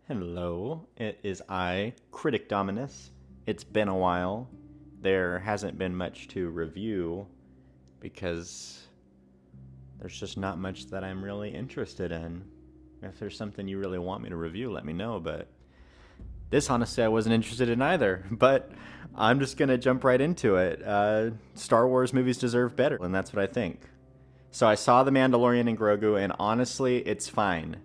Hello, it is I, Critic Dominus. It's been a while. There hasn't been much to review because there's just not much that I'm really interested in. If there's something you really want me to review, let me know, but this honestly I wasn't interested in either, but I'm just gonna jump right into it. Star Wars movies deserve better, and that's what I think. So I saw The Mandalorian and Grogu, and honestly, it's fine.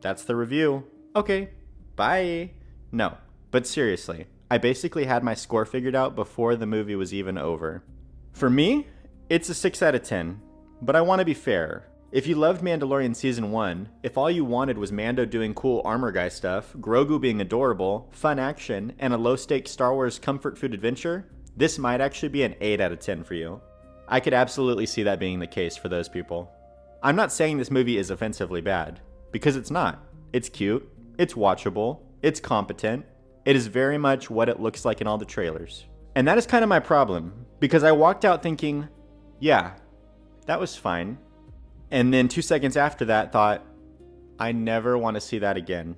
That's the review. Okay, bye. No, but seriously, I basically had my score figured out before the movie was even over. For me, it's a 6 out of 10, but I want to be fair. If you loved Mandalorian Season 1, if all you wanted was Mando doing cool armor guy stuff, Grogu being adorable, fun action, and a low-stakes Star Wars comfort food adventure, this might actually be an 8 out of 10 for you. I could absolutely see that being the case for those people. I'm not saying this movie is offensively bad, because it's not. It's cute, it's watchable, it's competent, it is very much what it looks like in all the trailers. And that is kind of my problem, because I walked out thinking, yeah, that was fine. And then 2 seconds after that thought, I never want to see that again.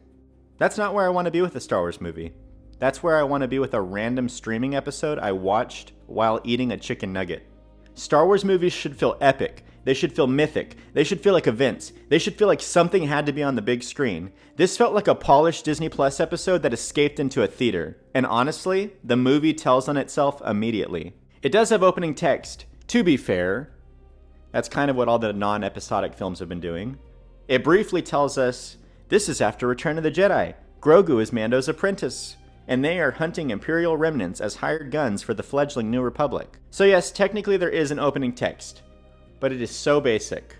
That's not where I want to be with a Star Wars movie. That's where I want to be with a random streaming episode I watched while eating a chicken nugget. Star Wars movies should feel epic. They should feel mythic. They should feel like events. They should feel like something had to be on the big screen. This felt like a polished Disney Plus episode that escaped into a theater. And honestly, the movie tells on itself immediately. It does have opening text, to be fair. That's kind of what all the non-episodic films have been doing. It briefly tells us, this is after Return of the Jedi. Grogu is Mando's apprentice, and they are hunting Imperial remnants as hired guns for the fledgling New Republic. So yes, technically there is an opening text, but it is so basic.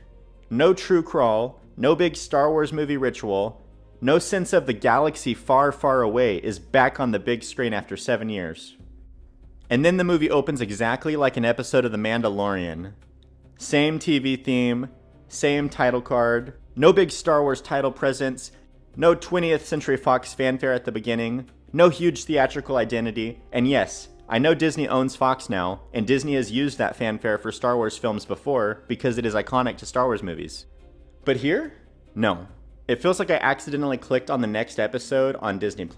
No true crawl, no big Star Wars movie ritual, no sense of the galaxy far, far away is back on the big screen after 7 years. And then the movie opens exactly like an episode of The Mandalorian. Same TV theme, same title card, no big Star Wars title presence, no 20th Century Fox fanfare at the beginning, no huge theatrical identity, and yes, I know Disney owns Fox now, and Disney has used that fanfare for Star Wars films before because it is iconic to Star Wars movies. But here? No. It feels like I accidentally clicked on the next episode on Disney+.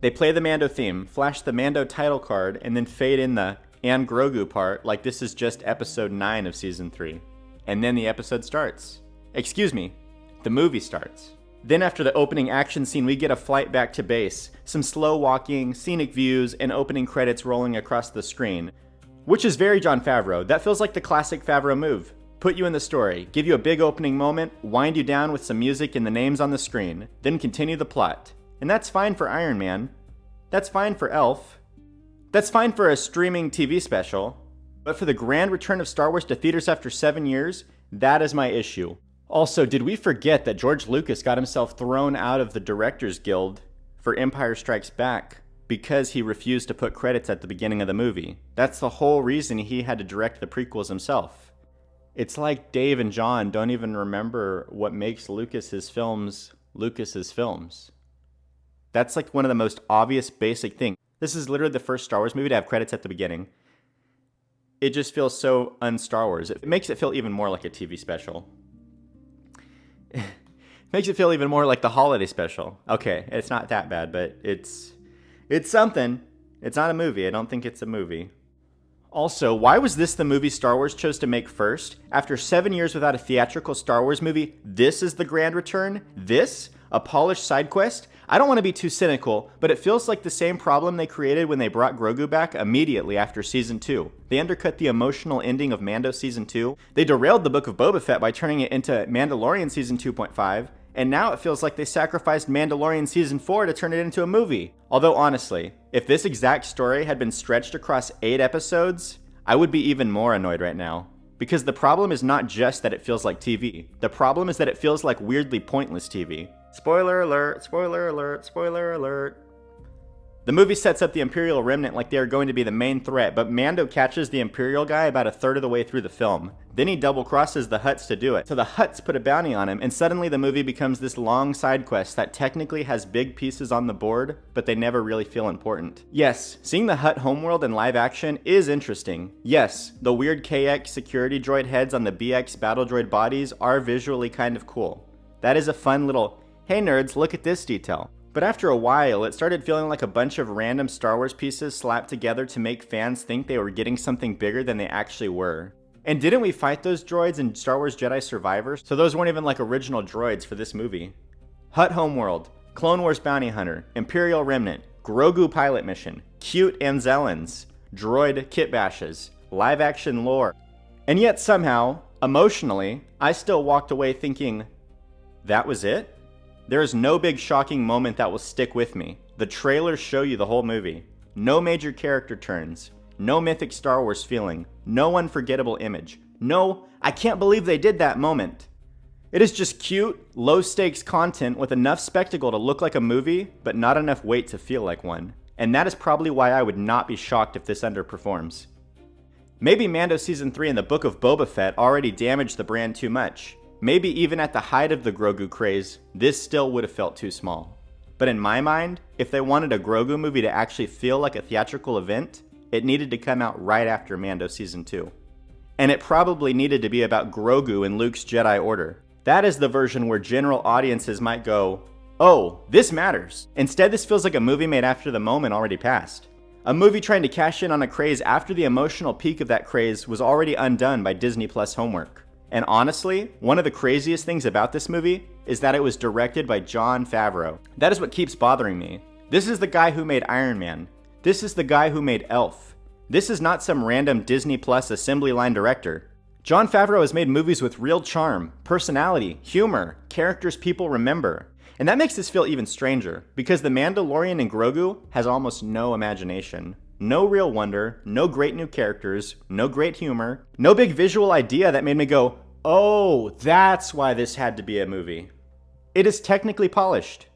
They play the Mando theme, flash the Mando title card, and then fade in the and Grogu part like this is just episode 9 of season 3. And then the episode starts. Excuse me, the movie starts. Then after the opening action scene, we get a flight back to base, some slow walking, scenic views, and opening credits rolling across the screen. Which is very Jon Favreau. That feels like the classic Favreau move. Put you in the story, give you a big opening moment, wind you down with some music and the names on the screen, then continue the plot. And that's fine for Iron Man. That's fine for Elf. That's fine for a streaming TV special. But for the grand return of Star Wars to theaters after 7 years, that is my issue. Also, did we forget that George Lucas got himself thrown out of the Directors Guild for Empire Strikes Back because he refused to put credits at the beginning of the movie? That's the whole reason he had to direct the prequels himself. It's like Dave and John don't even remember what makes Lucas's films Lucas's films. That's like one of the most obvious basic things. This is literally the first Star Wars movie to have credits at the beginning. It just feels so un-Star Wars. It makes it feel even more like a TV special. It makes it feel even more like the holiday special. Okay, it's not that bad, but it's something. It's not a movie. I don't think it's a movie. Also, why was this the movie Star Wars chose to make first? After 7 years without a theatrical Star Wars movie, this is the grand return? This? A polished side quest? I don't want to be too cynical, but it feels like the same problem they created when they brought Grogu back immediately after Season 2. They undercut the emotional ending of Mando Season 2. They derailed the Book of Boba Fett by turning it into Mandalorian Season 2.5. And now it feels like they sacrificed Mandalorian Season 4 to turn it into a movie. Although honestly, if this exact story had been stretched across 8 episodes, I would be even more annoyed right now. Because the problem is not just that it feels like TV. The problem is that it feels like weirdly pointless TV. Spoiler alert, spoiler alert, spoiler alert. The movie sets up the Imperial Remnant like they are going to be the main threat, but Mando catches the Imperial guy about a third of the way through the film. Then he double crosses the Hutts to do it. So the Hutts put a bounty on him, and suddenly the movie becomes this long side quest that technically has big pieces on the board, but they never really feel important. Yes, seeing the Hutt homeworld in live action is interesting. Yes, the weird KX security droid heads on the BX battle droid bodies are visually kind of cool. That is a fun little, hey nerds, look at this detail. But after a while, it started feeling like a bunch of random Star Wars pieces slapped together to make fans think they were getting something bigger than they actually were. And didn't we fight those droids in Star Wars Jedi Survivor? So those weren't even like original droids for this movie. Hutt Homeworld, Clone Wars Bounty Hunter, Imperial Remnant, Grogu Pilot Mission, cute Anzellans, droid kit bashes, live action lore. And yet somehow, emotionally, I still walked away thinking, that was it? There is no big shocking moment that will stick with me. The trailers show you the whole movie. No major character turns. No mythic Star Wars feeling. No unforgettable image. No, I can't believe they did that moment. It is just cute, low-stakes content with enough spectacle to look like a movie, but not enough weight to feel like one. And that is probably why I would not be shocked if this underperforms. Maybe Mando Season 3 and the Book of Boba Fett already damaged the brand too much. Maybe even at the height of the Grogu craze, this still would have felt too small. But in my mind, if they wanted a Grogu movie to actually feel like a theatrical event, it needed to come out right after Mando Season 2. And it probably needed to be about Grogu and Luke's Jedi Order. That is the version where general audiences might go, oh, this matters. Instead, this feels like a movie made after the moment already passed. A movie trying to cash in on a craze after the emotional peak of that craze was already undone by Disney Plus homework. And honestly, one of the craziest things about this movie is that it was directed by Jon Favreau. That is what keeps bothering me. This is the guy who made Iron Man. This is the guy who made Elf. This is not some random Disney Plus assembly line director. Jon Favreau has made movies with real charm, personality, humor, characters people remember. And that makes this feel even stranger, because The Mandalorian and Grogu has almost no imagination. No real wonder, no great new characters, no great humor, no big visual idea that made me go, oh, that's why this had to be a movie. It is technically polished,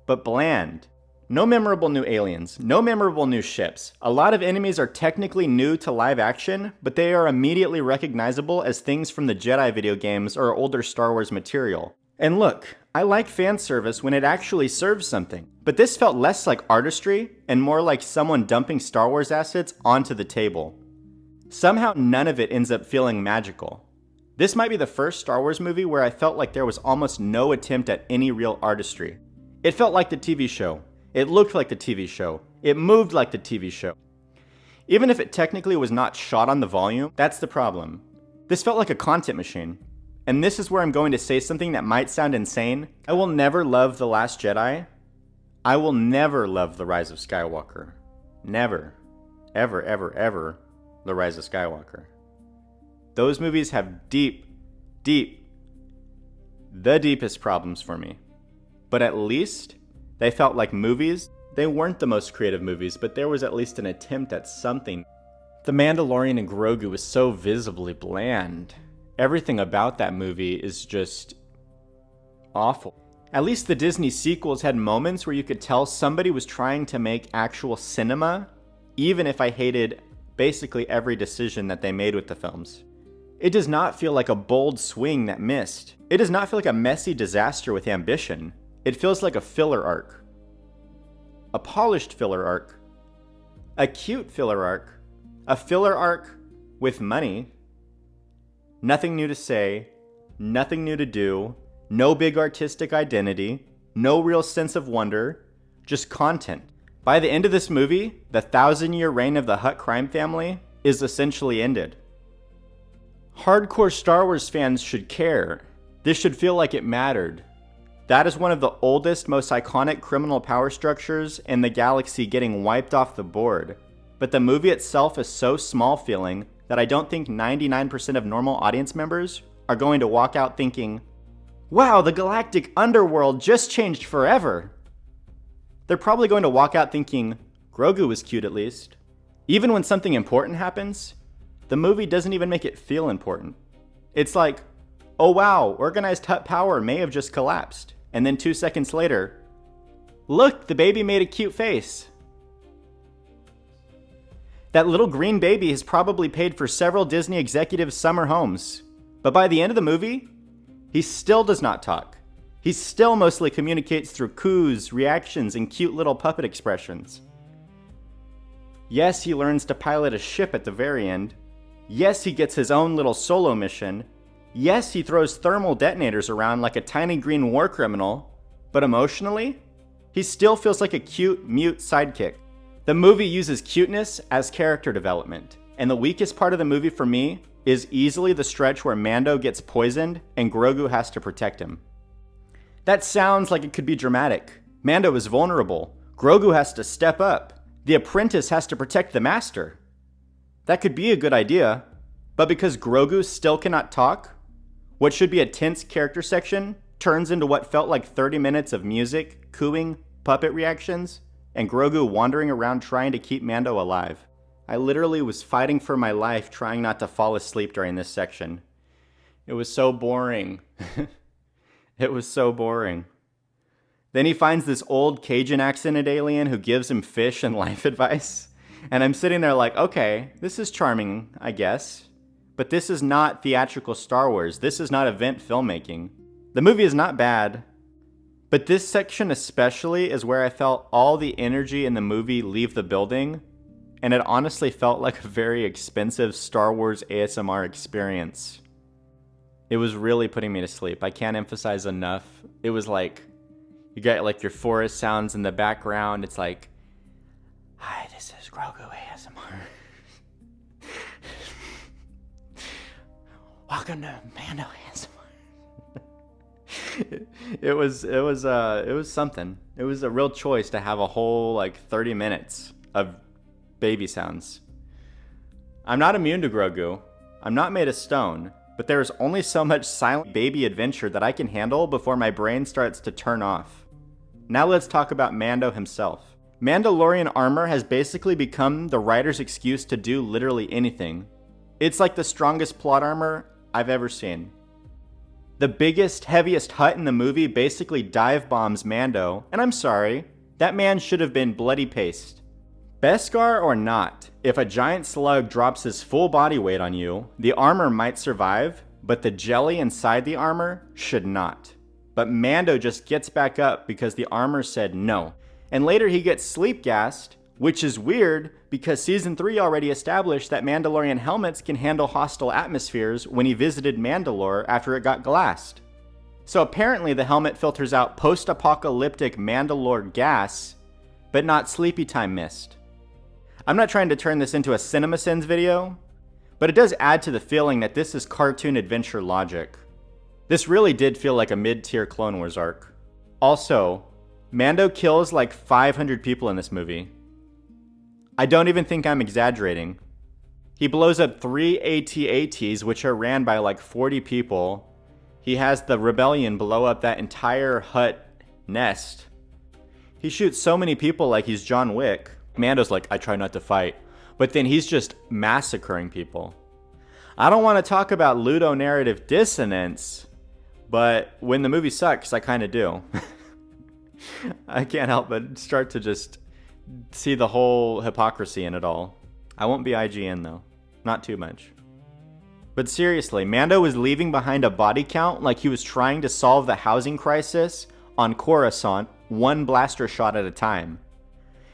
but bland. No memorable new aliens, no memorable new ships. A lot of enemies are technically new to live action, but they are immediately recognizable as things from the Jedi video games or older Star Wars material. And look, I like fan service when it actually serves something, but this felt less like artistry and more like someone dumping Star Wars assets onto the table. Somehow none of it ends up feeling magical. This might be the first Star Wars movie where I felt like there was almost no attempt at any real artistry. It felt like the TV show. It looked like the TV show. It moved like the TV show. Even if it technically was not shot on the volume, that's the problem. This felt like a content machine. And this is where I'm going to say something that might sound insane. I will never love The Last Jedi. I will never love The Rise of Skywalker. Never. Ever, ever, ever The Rise of Skywalker. Those movies have the deepest problems for me. But at least they felt like movies. They weren't the most creative movies, but there was at least an attempt at something. The Mandalorian and Grogu was so visibly bland. Everything about that movie is just awful. At least the Disney sequels had moments where you could tell somebody was trying to make actual cinema, even if I hated basically every decision that they made with the films. It does not feel like a bold swing that missed. It does not feel like a messy disaster with ambition. It feels like a filler arc. A polished filler arc. A cute filler arc. A filler arc with money. Nothing new to say, nothing new to do, no big artistic identity, no real sense of wonder, just content. By the end of this movie, the 1,000-year reign of the Hutt crime family is essentially ended. Hardcore Star Wars fans should care. This should feel like it mattered. That is one of the oldest, most iconic criminal power structures in the galaxy getting wiped off the board. But the movie itself is so small feeling that I don't think 99% of normal audience members are going to walk out thinking, wow, the galactic underworld just changed forever. They're probably going to walk out thinking, Grogu was cute at least. Even when something important happens, the movie doesn't even make it feel important. It's like, oh wow, organized Hutt power may have just collapsed. And then 2 seconds later, look, the baby made a cute face. That little green baby has probably paid for several Disney executives' summer homes. But by the end of the movie, he still does not talk. He still mostly communicates through coos, reactions, and cute little puppet expressions. Yes, he learns to pilot a ship at the very end. Yes, he gets his own little solo mission. Yes, he throws thermal detonators around like a tiny green war criminal. But emotionally, He still feels like a cute, mute sidekick. The movie uses cuteness as character development, and the weakest part of the movie for me is easily the stretch where Mando gets poisoned and Grogu has to protect him. That sounds like it could be dramatic. Mando is vulnerable. Grogu has to step up. The apprentice has to protect the master. That could be a good idea, but because Grogu still cannot talk, what should be a tense character section turns into what felt like 30 minutes of music, cooing, puppet reactions, and Grogu wandering around trying to keep Mando alive. I literally was fighting for my life trying not to fall asleep during this section. It was so boring. It was so boring. Then he finds this old Cajun accented alien who gives him fish and life advice. And I'm sitting there like, okay, this is charming, I guess. But this is not theatrical Star Wars. This is not event filmmaking. The movie is not bad. But this section especially is where I felt all the energy in the movie leave the building. And it honestly felt like a very expensive Star Wars ASMR experience. It was really putting me to sleep. I can't emphasize enough. It was like, you get like your forest sounds in the background. It's like, hi, this is Grogu ASMR. Welcome to Mando ASMR. It was something. It was a real choice to have a whole like 30 minutes of baby sounds. I'm not immune to Grogu. I'm not made of stone. But there is only so much silent baby adventure that I can handle before my brain starts to turn off. Now let's talk about Mando himself. Mandalorian armor has basically become the writer's excuse to do literally anything. It's like the strongest plot armor I've ever seen. The biggest, heaviest hut in the movie basically dive bombs Mando, and I'm sorry, that man should have been bloody paste. Beskar or not, if a giant slug drops his full body weight on you, the armor might survive, but the jelly inside the armor should not. But Mando just gets back up because the armor said no. And later he gets sleep gassed, which is weird because Season 3 already established that Mandalorian helmets can handle hostile atmospheres when he visited Mandalore after it got glassed. So apparently the helmet filters out post-apocalyptic Mandalore gas, but not sleepy time mist. I'm not trying to turn this into a CinemaSins video, but it does add to the feeling that this is cartoon adventure logic. This really did feel like a mid-tier Clone Wars arc. Also, Mando kills like 500 people in this movie. I don't even think I'm exaggerating. He blows up 3 AT-ATs, which are ran by like 40 people. He has the rebellion blow up that entire hut nest. He shoots so many people like he's John Wick. Mando's like, I try not to fight. But then he's just massacring people. I don't want to talk about ludonarrative dissonance, but when the movie sucks, I kind of do. I can't help but start to just see the whole hypocrisy in it all. I won't be IGN though. Not too much. But seriously, Mando was leaving behind a body count like he was trying to solve the housing crisis on Coruscant, one blaster shot at a time.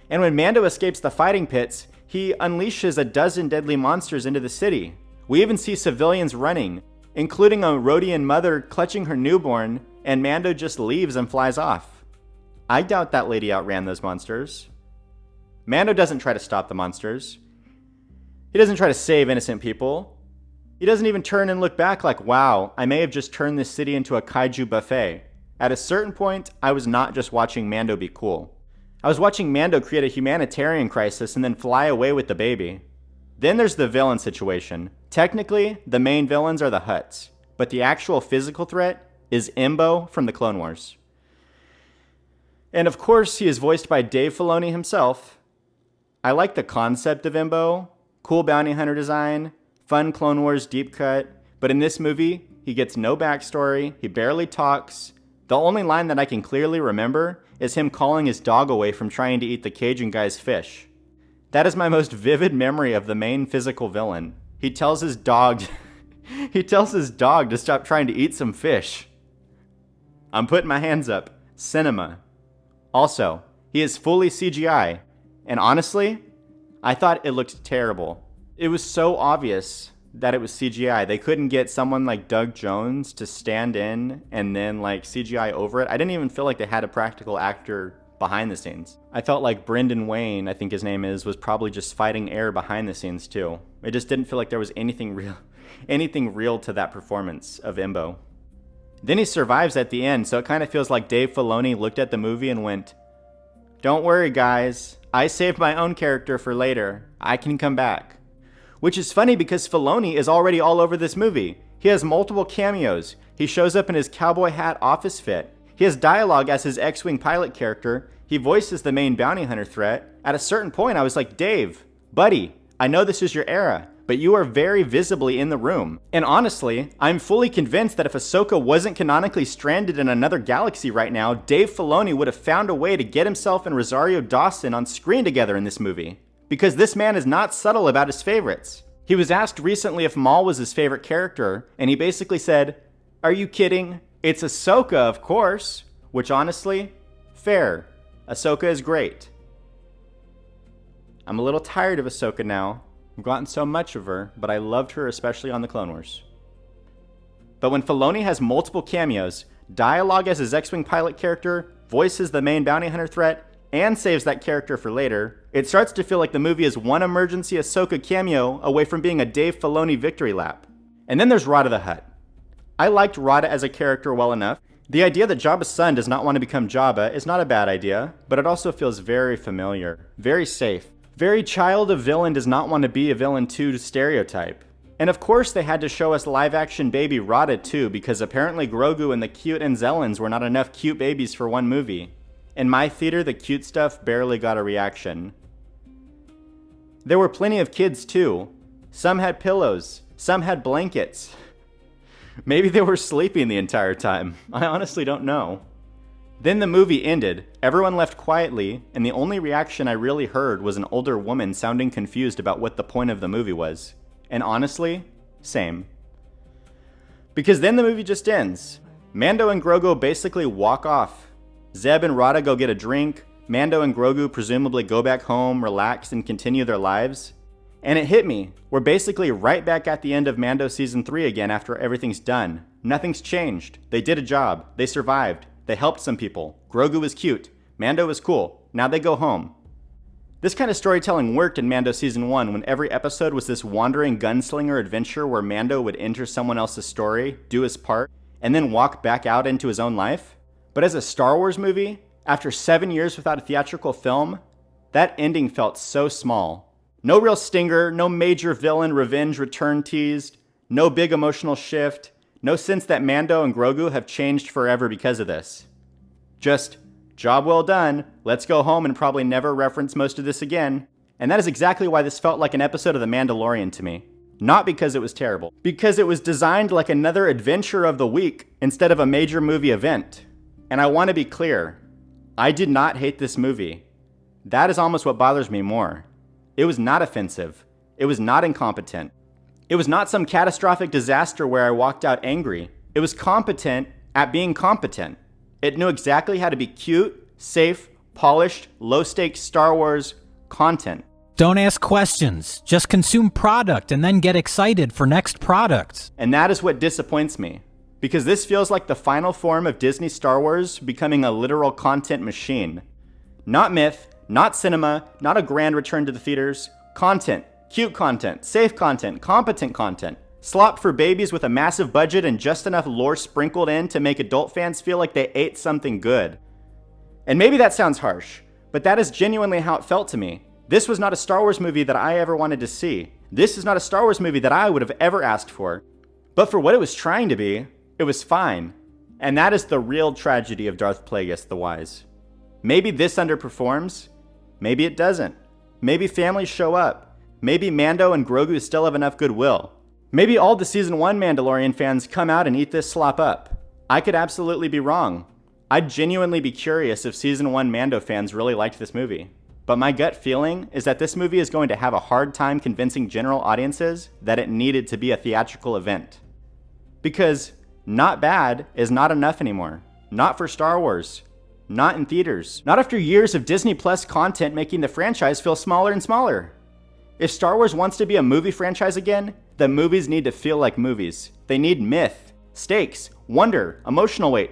And when Mando escapes the fighting pits, he unleashes a dozen deadly monsters into the city. We even see civilians running, including a Rodian mother clutching her newborn, and Mando just leaves and flies off. I doubt that lady outran those monsters. Mando doesn't try to stop the monsters. He doesn't try to save innocent people. He doesn't even turn and look back like, wow, I may have just turned this city into a kaiju buffet. At a certain point, I was not just watching Mando be cool. I was watching Mando create a humanitarian crisis and then fly away with the baby. Then there's the villain situation. Technically, the main villains are the Hutts, but the actual physical threat is Embo from the Clone Wars. And of course, he is voiced by Dave Filoni himself. I like the concept of Embo, cool bounty hunter design, fun Clone Wars deep cut, but in this movie, he gets no backstory, he barely talks. The only line that I can clearly remember is him calling his dog away from trying to eat the Cajun guy's fish. That is my most vivid memory of the main physical villain. He tells his dog to stop trying to eat some fish. I'm putting my hands up. Cinema. Also, he is fully CGI. And honestly, I thought it looked terrible. It was so obvious that it was CGI. They couldn't get someone like Doug Jones to stand in and then like CGI over it. I didn't even feel like they had a practical actor behind the scenes. I felt like Brendan Wayne, I think his name is, was probably just fighting air behind the scenes too. It just didn't feel like there was anything real to that performance of Embo. Then he survives at the end, so it kind of feels like Dave Filoni looked at the movie and went, "Don't worry guys, I saved my own character for later. I can come back." Which is funny because Filoni is already all over this movie. He has multiple cameos. He shows up in his cowboy hat office fit. He has dialogue as his X-Wing pilot character. He voices the main bounty hunter threat. At a certain point, I was like, Dave, buddy, I know this is your era, but you are very visibly in the room. And honestly, I'm fully convinced that if Ahsoka wasn't canonically stranded in another galaxy right now, Dave Filoni would have found a way to get himself and Rosario Dawson on screen together in this movie. Because this man is not subtle about his favorites. He was asked recently if Maul was his favorite character, and he basically said, "Are you kidding? It's Ahsoka, of course." Which honestly, fair. Ahsoka is great. I'm a little tired of Ahsoka now. I've gotten so much of her, but I loved her especially on the Clone Wars. But when Filoni has multiple cameos, dialogue as his X-Wing pilot character, voices the main bounty hunter threat, and saves that character for later, it starts to feel like the movie is one emergency Ahsoka cameo away from being a Dave Filoni victory lap. And then there's Rada the Hutt. I liked Rada as a character well enough. The idea that Jabba's son does not want to become Jabba is not a bad idea, but it also feels very familiar, very safe. Very child of villain does not want to be a villain too stereotype. And of course they had to show us live-action baby Rada too, because apparently Grogu and the cute Anzellans were not enough cute babies for one movie. In my theater, the cute stuff barely got a reaction. There were plenty of kids too. Some had pillows, some had blankets. Maybe they were sleeping the entire time. I honestly don't know. Then the movie ended, everyone left quietly, and the only reaction I really heard was an older woman sounding confused about what the point of the movie was. And honestly, same. Because then the movie just ends. Mando and Grogu basically walk off. Zeb and Rada go get a drink. Mando and Grogu presumably go back home, relax, and continue their lives. And it hit me. We're basically right back at the end of Mando Season 3 again after everything's done. Nothing's changed. They did a job. They survived. They helped some people. Grogu was cute. Mando was cool. Now they go home. This kind of storytelling worked in Mando Season 1 when every episode was this wandering gunslinger adventure where Mando would enter someone else's story, do his part, and then walk back out into his own life. But as a Star Wars movie, after 7 years without a theatrical film, that ending felt so small. No real stinger, no major villain revenge return teased, no big emotional shift, no sense that Mando and Grogu have changed forever because of this. Just, job well done, let's go home and probably never reference most of this again. And that is exactly why this felt like an episode of The Mandalorian to me. Not because it was terrible, because it was designed like another adventure of the week instead of a major movie event. And I want to be clear, I did not hate this movie. That is almost what bothers me more. It was not offensive. It was not incompetent. It was not some catastrophic disaster where I walked out angry. It was competent at being competent. It knew exactly how to be cute, safe, polished, low-stakes Star Wars content. Don't ask questions. Just consume product and then get excited for next products. And that is what disappoints me. Because this feels like the final form of Disney Star Wars becoming a literal content machine. Not myth, not cinema, not a grand return to the theaters. Content. Cute content, safe content, competent content. Slop for babies with a massive budget and just enough lore sprinkled in to make adult fans feel like they ate something good. And maybe that sounds harsh, but that is genuinely how it felt to me. This was not a Star Wars movie that I ever wanted to see. This is not a Star Wars movie that I would have ever asked for. But for what it was trying to be, it was fine. And that is the real tragedy of Darth Plagueis the Wise. Maybe this underperforms. Maybe it doesn't. Maybe families show up. Maybe Mando and Grogu still have enough goodwill. Maybe all the Season 1 Mandalorian fans come out and eat this slop up. I could absolutely be wrong. I'd genuinely be curious if Season 1 Mando fans really liked this movie. But my gut feeling is that this movie is going to have a hard time convincing general audiences that it needed to be a theatrical event. Because not bad is not enough anymore. Not for Star Wars. Not in theaters. Not after years of Disney Plus content making the franchise feel smaller and smaller. If Star Wars wants to be a movie franchise again, the movies need to feel like movies. They need myth, stakes, wonder, emotional weight.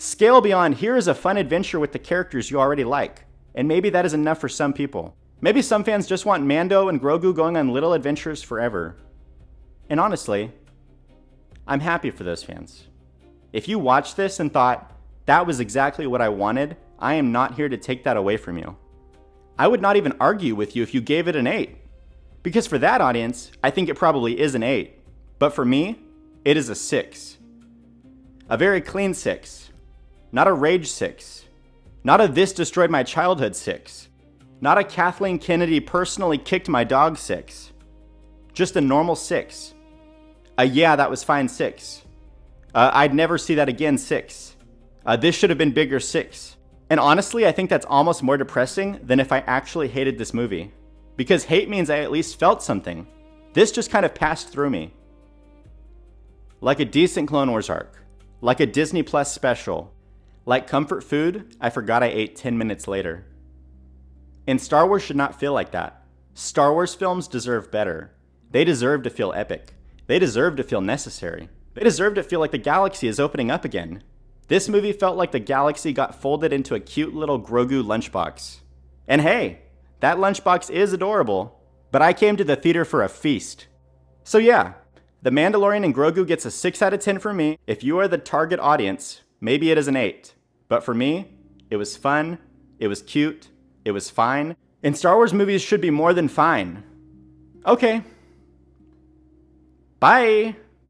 Scale beyond, here is a fun adventure with the characters you already like. And maybe that is enough for some people. Maybe some fans just want Mando and Grogu going on little adventures forever. And honestly, I'm happy for those fans. If you watched this and thought, that was exactly what I wanted, I am not here to take that away from you. I would not even argue with you if you gave it an 8. Because for that audience, I think it probably is an 8. But for me, it is a 6. A very clean 6. Not a rage 6. Not a this destroyed my childhood 6. Not a Kathleen Kennedy personally kicked my dog 6. Just a normal 6. A yeah, that was fine 6. I'd never see that again 6. This should have been bigger 6. And honestly, I think that's almost more depressing than if I actually hated this movie. Because hate means I at least felt something. This just kind of passed through me. Like a decent Clone Wars arc. Like a Disney Plus special. Like comfort food I forgot I ate 10 minutes later. And Star Wars should not feel like that. Star Wars films deserve better. They deserve to feel epic. They deserve to feel necessary. They deserve to feel like the galaxy is opening up again. This movie felt like the galaxy got folded into a cute little Grogu lunchbox. And hey, that lunchbox is adorable, but I came to the theater for a feast. So yeah, The Mandalorian and Grogu gets a 6 out of 10 for me. If you are the target audience, maybe it is an 8. But for me, it was fun, it was cute, it was fine. And Star Wars movies should be more than fine. Okay. Bye!